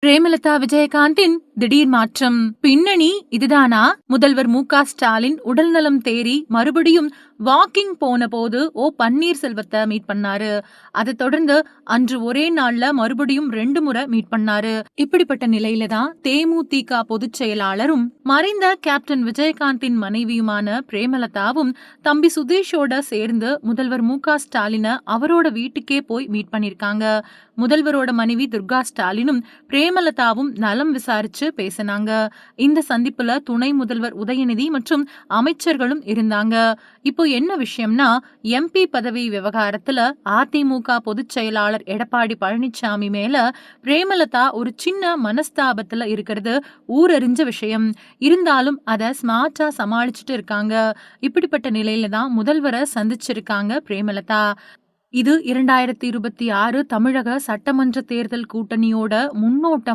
பிரேமலதா விஜயகாந்தின் திடீர் மாற்றம் பின்னணி இதுதானா? முதல்வர் மு.க. ஸ்டாலின் உடல்நலம் தேறி மறுபடியும் வாக்கிங் போன போது பன்னீர்செல்வத்தை மீட் பண்ணாரு. அதை தொடர்ந்து அன்று ஒரே நாள்ல மறுபடியும் 2 முறை மீட் பண்ணாரு. இப்படிப்பட்ட நிலையில தான் தேமுதிக பொதுச் செயலாளரும் மறைந்த கேப்டன் விஜயகாந்தின் மனைவியுமான பிரேமலதாவும் தம்பி சுதீஷோட சேர்ந்து முதல்வர் மு.க. ஸ்டாலினை அவரோட வீட்டுக்கே போய் மீட் பண்ணிருக்காங்க. முதல்வரோட மனைவி துர்கா ஸ்டாலினும் பிரேமலதாவும் நலம் விசாரிச்சு பேசினாங்க. இந்த சந்திப்புல துணை முதல்வர் உதயநிதி மற்றும் அமைச்சர்களும் இருந்தாங்க. இப்போ என்ன விஷயம்னா, எம்பி பதவி விவகாரத்துல அதிமுக பொதுச் செயலாளர் எடப்பாடி பழனிசாமி மேல பிரேமலதா ஒரு சின்ன மனஸ்தாபத்துல இருக்கிறது ஊரறிஞ்ச விஷயம். இருந்தாலும் அதை ஸ்மார்ட்டா சமாளிச்சுட்டு இருக்காங்க. இப்படிப்பட்ட நிலையில தான் முதல்வரை சந்திச்சிருக்காங்க பிரேமலதா. இது 2026 தமிழக சட்டமன்ற தேர்தல் கூட்டணியோட முன்னோட்டம்.